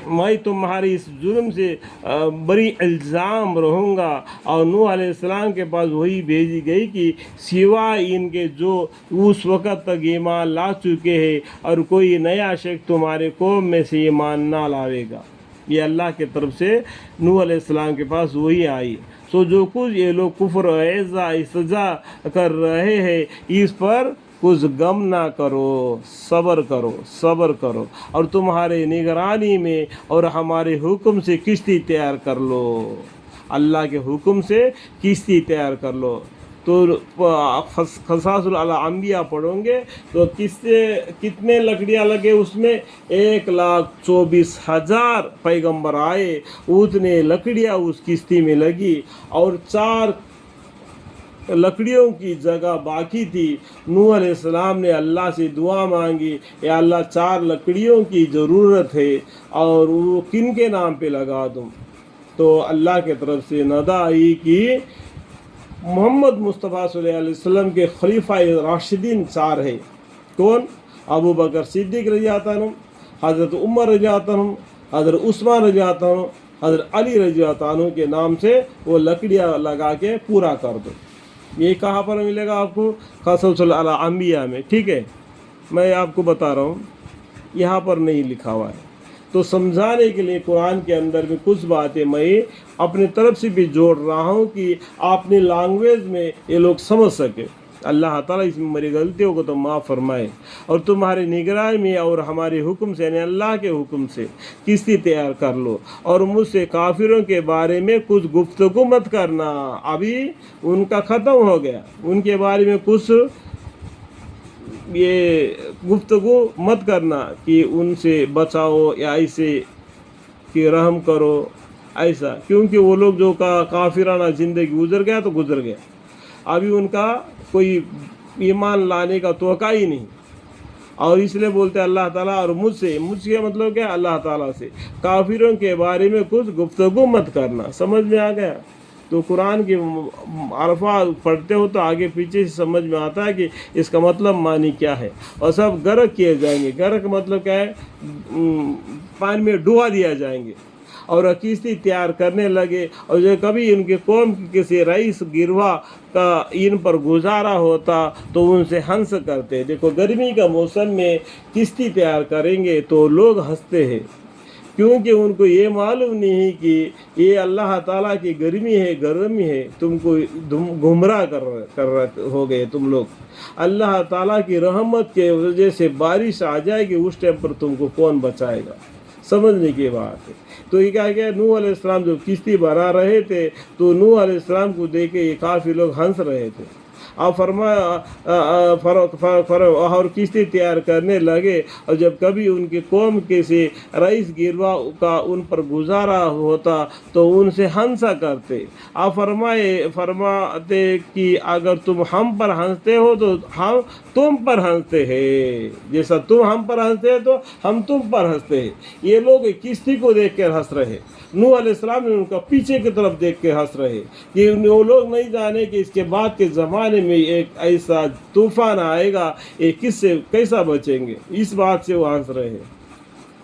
میں تمہاری اس جرم سے بری الزام رہوں گا. اور نوح علیہ السلام کے پاس وہی بھیجی گئی کہ سوائے ان کے جو اس وقت تک ایمان لا چکے ہیں، اور کوئی نیا شخص تمہارے قوم میں سے ایمان نہ لاوے گا. یہ اللہ کی طرف سے نوح علیہ السلام کے پاس وہی آئی. سو جو کچھ یہ لوگ کفر و استہزاء کر رہے ہیں، اس پر کچھ غم نہ کرو، صبر کرو اور تمہارے نگرانی میں اور ہمارے حکم سے کشتی تیار کر لو. اللہ کے حکم سے کشتی تیار کر لو. تو قصاص الانبیاء پڑھیں گے تو کتنے لکڑیاں لگے اس میں؟ 1,24,000 پیغمبر آئے، اتنے لکڑیاں اس کشتی میں لگی، اور 4 لکڑیوں کی جگہ باقی تھی. نوح علیہ السلام نے اللہ سے دعا مانگی، یا اللہ 4 لکڑیوں کی ضرورت ہے، اور وہ کن کے نام پہ لگا دوں؟ تو اللہ کے طرف سے ندا آئی کہ محمد مصطفیٰ صلی اللہ علیہ وسلم کے خلیفہ راشدین 4 ہیں. کون؟ ابو بکر صدیق رضی اللہ عنہ، حضرت عمر رضی اللہ عنہ، حضرت عثمان رضی اللہ عنہ، حضرت علی رضی اللہ عنہ کے نام سے وہ لکڑیاں لگا کے پورا کر دو. یہ کہاں پر ملے گا آپ کو؟ قصص الانبیاء میں. ٹھیک ہے، میں آپ کو بتا رہا ہوں، یہاں پر نہیں لکھا ہوا ہے. تو سمجھانے کے لیے قرآن کے اندر بھی کچھ باتیں میں اپنی طرف سے بھی جوڑ رہا ہوں کہ اپنی لینگویج میں یہ لوگ سمجھ سکے. اللہ تعالیٰ اس میں میری غلطیوں کو تو معاف فرمائے، اور تمہارے نگرانی میں اور ہمارے حکم سے، یعنی اللہ کے حکم سے کشتی تیار کر لو، اور مجھ سے کافروں کے بارے میں کچھ گفتگو مت کرنا. ابھی ان کا ختم ہو گیا، ان کے بارے میں کچھ یہ گفتگو مت کرنا کہ ان سے بچاؤ یا ایسے کہ رحم کرو ایسا، کیونکہ وہ لوگ جو کافرانہ زندگی گزر گیا تو گزر گیا. ابھی ان کا کوئی ایمان لانے کا توقع ہی نہیں. اور اس لیے بولتے اللہ تعالیٰ، اور مجھ سے مطلب کیا؟ اللہ تعالیٰ سے کافروں کے بارے میں کچھ گفتگو مت کرنا. سمجھ میں آ گیا؟ تو قرآن کے الفاظ پڑھتے ہو تو آگے پیچھے سے سمجھ میں آتا ہے کہ اس کا مطلب معنی کیا ہے، اور سب غرق کیے جائیں گے. غرق کا مطلب کیا ہے؟ پانی میں ڈبا دیا جائیں گے. اور کشتی تیار کرنے لگے، اور جو کبھی ان کے قوم کے کسی رئیس گروہ کا ان پر گزارا ہوتا تو ان سے ہنس کرتے. دیکھو، گرمی کا موسم میں کشتی تیار کریں گے تو لوگ ہنستے ہیں، کیونکہ ان کو یہ معلوم نہیں ہے کہ یہ اللہ تعالیٰ کی گرمی ہے. تم کو گمراہ کر ہو گئے تم لوگ. اللہ تعالیٰ کی رحمت کے وجہ سے بارش آ جائے گی، اس ٹائم پر تم کو کون بچائے گا؟ سمجھنے کی بات ہے. تو یہ کیا نوح علیہ السلام جو کشتی بنا رہے تھے تو نوح علیہ السلام کو دیکھ کے یہ کافی لوگ ہنس رہے تھے. آپ اور کشتی تیار کرنے لگے، اور جب کبھی ان کے قوم کے سے رئیس گروہ کا ان پر گزارا ہوتا تو ان سے ہنسا کرتے. آپ فرماتے کہ اگر تم ہم پر ہنستے ہو تو ہم تم پر ہنستے ہیں، جیسا تم ہم پر ہنستے ہیں تو ہم تم پر ہنستے ہیں. یہ لوگ کشتی کو دیکھ کر ہنس رہے، نوح علیہ السلام نے ان کا پیچھے کی طرف دیکھ کے ہنس رہے کہ وہ لوگ نہیں جانے کہ اس کے بعد کے زمانے میں ایک ایسا طوفان آئے گا، یہ کس سے کیسا بچیں گے. اس بات سے وہ ہنس رہے ہیں.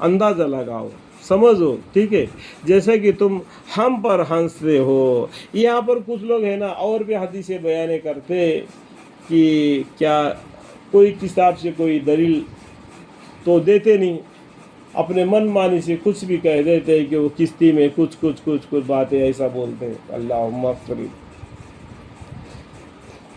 اندازہ لگاؤ، سمجھو. ٹھیک ہے، جیسے کہ تم ہم پر ہنستے ہو. یہاں پر کچھ لوگ ہیں نا اور بھی حدیثیں بیان کرتے کہ کیا کوئی کتاب سے کوئی دلیل تو دیتے نہیں، اپنے من مانی سے کچھ بھی کہہ دیتے ہیں کہ وہ کشتی میں کچھ باتیں ایسا بولتے ہیں. اللہ مغفر.